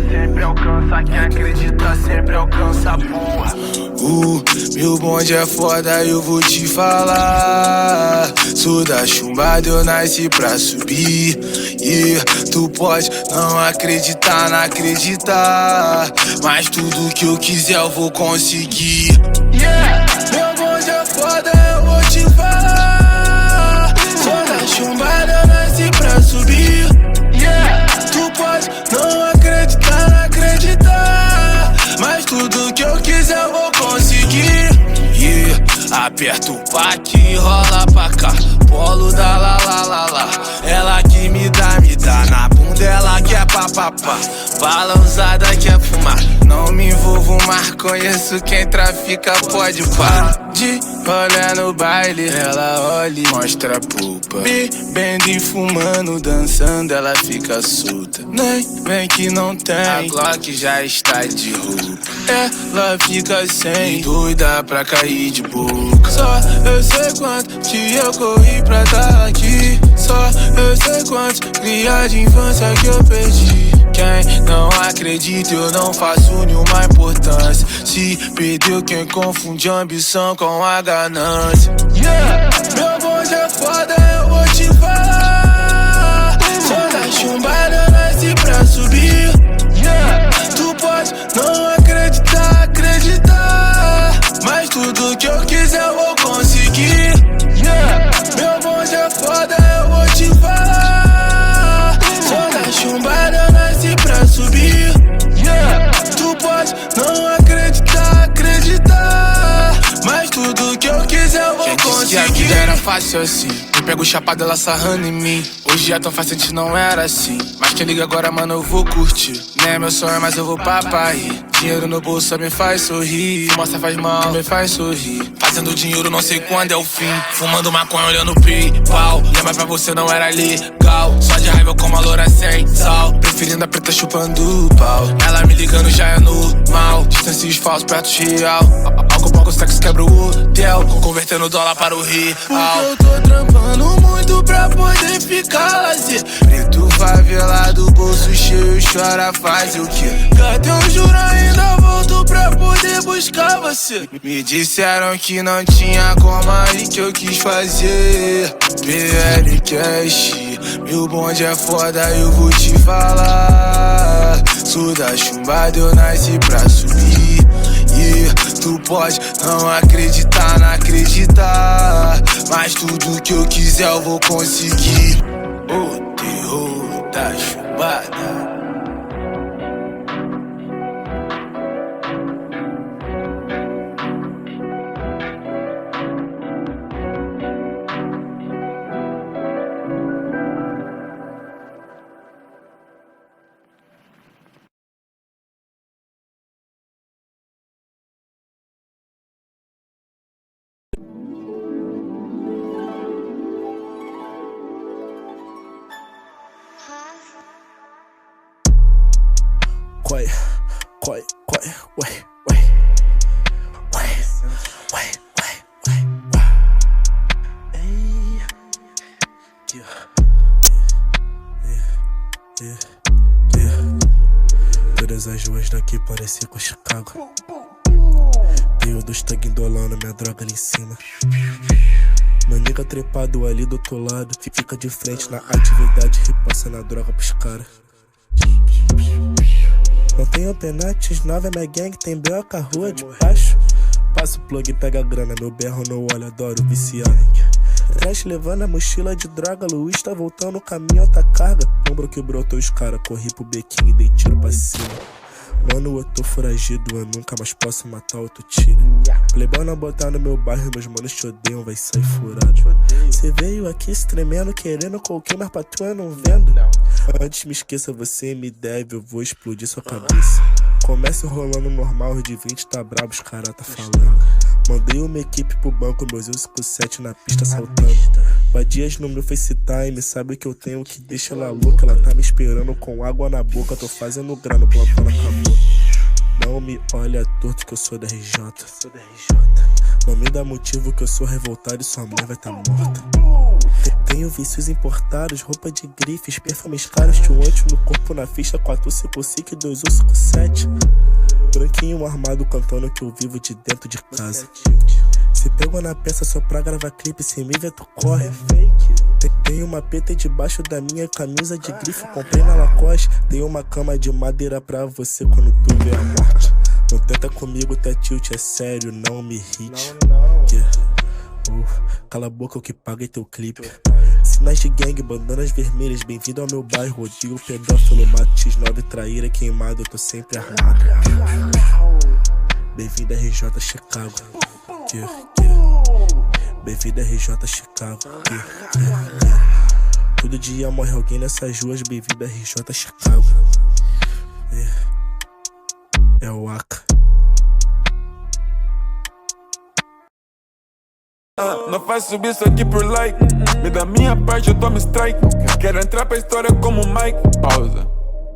sempre alcança, quem acredita sempre alcança, porra. Meu bonde é foda, eu vou te falar. Sou da chumbada, eu nasci pra subir. Tu pode não acreditar, não acreditar, mas tudo que eu quiser eu vou conseguir. Meu bonde é foda, eu vou te falar. Sou da chumbada, eu nasci pra subir. Tu pode não acreditar, não acreditar, mas tudo que eu quiser eu vou conseguir. Aperta o pack e rola pra cá. Polo da lá lá lá lá. Ela que me dá na bunda, ela quer papapá. Balançada quer fumar. Não me envolvo mais, conheço quem trafica, pode pá. De rolê no baile, ela olha e mostra a polpa. Bebendo e fumando, dançando, ela fica solta. Nem vem que não tem, a Glock já está de roupa. Ela fica sem, doida pra cair de boca. Só eu sei quanto que eu corri pra tá aqui. Só eu sei quantos cria de infância que eu perdi. Quem não acredita, eu não faço nenhuma importância. Se perdeu quem confunde ambição com a ganância. Meu bonde é foda, eu vou te falar. Sou da chumbada, eu nasci pra subir. Tu pode não acreditar, acreditar, mas tudo que eu quiser eu vou conseguir. Meu bonde é foda, eu vou te falar. Sou da chumbada, eu nasci pra subir. Tu pode não acreditar, acreditar, mas tudo que eu quiser eu vou conseguir. Que a vida era fácil assim, eu pego chapado, ela sarrando em mim. Hoje é tão fácil, antes não era assim, mas quem liga agora, mano, eu vou curtir. Não é meu sonho, mas eu vou pra rir. Dinheiro no bolso só me faz sorrir. Fumaça faz mal, me faz sorrir. Fazendo dinheiro, não sei quando é o fim. Fumando maconha, olhando o PayPal. Lembra pra você, não era legal. Só de raiva com uma loura sem sal. Preferindo a preta chupando o pau. Ela me ligando já é normal. Distâncias falsos, perto real. Algo pouco sexo quebra o hotel. Convertendo dólar para o real. Porque eu tô trampando muito pra poder ficar lazer. Preto favelado, bolso cheio, chora, faz o quê? Cadê o juro, ainda volto pra poder buscar você. Me disseram que não tinha como, aí que eu quis fazer. PL Cash, meu bonde é foda, eu vou te falar. Sou da chumbada, eu nasci pra subir. Tu pode não acreditar, não acreditar, mas tudo que eu quiser eu vou conseguir. O terror da chumbada. Todas as ruas daqui parecem com Chicago. Tenho dos tag indolando, minha droga ali em cima. Meu nigga trepado ali do outro lado, fica de frente na atividade, repassando a droga pros caras. Não tenho penates, 9 é minha gang, tem broca, rua de baixo. Passa o plug e pega a grana, meu berro no olho, adoro viciado. Trash levando a mochila de droga, Luiz tá voltando no caminho, alta carga. Ombro que brotou os cara, corri pro bequinho e dei tiro pra cima. Mano, eu tô foragido, eu nunca mais posso matar outro tiro. Playboy não botar no meu bairro, meus manos te odeiam, vai sair furado. Cê veio aqui se tremendo, querendo qualquer, mas pra tu eu não vendo. Antes me esqueça, você me deve, eu vou explodir sua cabeça. Começa rolando normal, de 20 tá brabo, os cara tá falando. Mandei uma equipe pro banco, meus 57 na pista saltando. Badias no meu FaceTime, sabe que eu tenho que deixa ela louca. Ela tá me esperando com água na boca, tô fazendo grana, plantando acabou. Não me olha torto que eu sou da RJ. Não me dá motivo que eu sou revoltado e sua mãe vai tá morta. Tenho vícios importados, roupa de grifes, perfumes caros, tchuante no corpo na ficha, 455 e 2157. Branquinho armado cantando que eu vivo de dentro de casa. Se pegou na peça só pra gravar clipe, sem mim tu corre. Tem uma peta debaixo da minha camisa de grife, comprei na Lacoste. Tem uma cama de madeira pra você quando tu vê a morte. Não tenta comigo, tá tilt, é sério, não me hit. Cala a boca, eu que paguei teu clipe. Sinais de gangue, bandanas vermelhas, bem-vindo ao meu bairro. Odio pedófilo, mato X9, traíra, queimado, eu tô sempre armado. Bem-vindo a RJ Chicago. Bem-vindo a RJ Chicago. Todo dia morre alguém nessas ruas, bem-vindo a RJ Chicago. É o AK. Não faz subir isso aqui por like. Me dá minha parte, eu tomo strike. Quero entrar pra história como Mike. Pausa.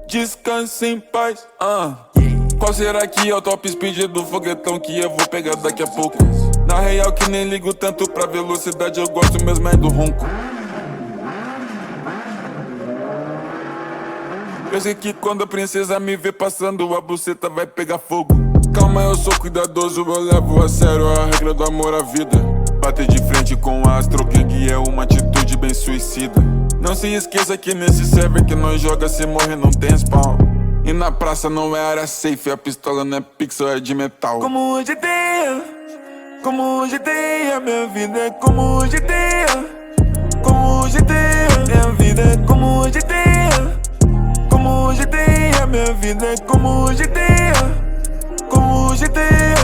Descanse em paz. Qual será que é o top speed do foguetão que eu vou pegar daqui a pouco? Na real que nem ligo tanto pra velocidade, eu gosto mesmo é do ronco. Eu sei que quando a princesa me vê passando, a buceta vai pegar fogo. Calma, eu sou cuidadoso, eu levo a sério a regra do amor à vida. Bater de frente com a Astro Gang é uma atitude bem suicida. Não se esqueça que nesse server que nós joga, se morrer não tem spawn. E na praça não é área safe, a pistola não é pixel, é de metal. Como hoje tem, como hoje tem, a minha vida é como hoje tem. Como hoje tem, minha vida é como hoje tem. Como hoje tem, a minha vida é como hoje tem. Como hoje tem.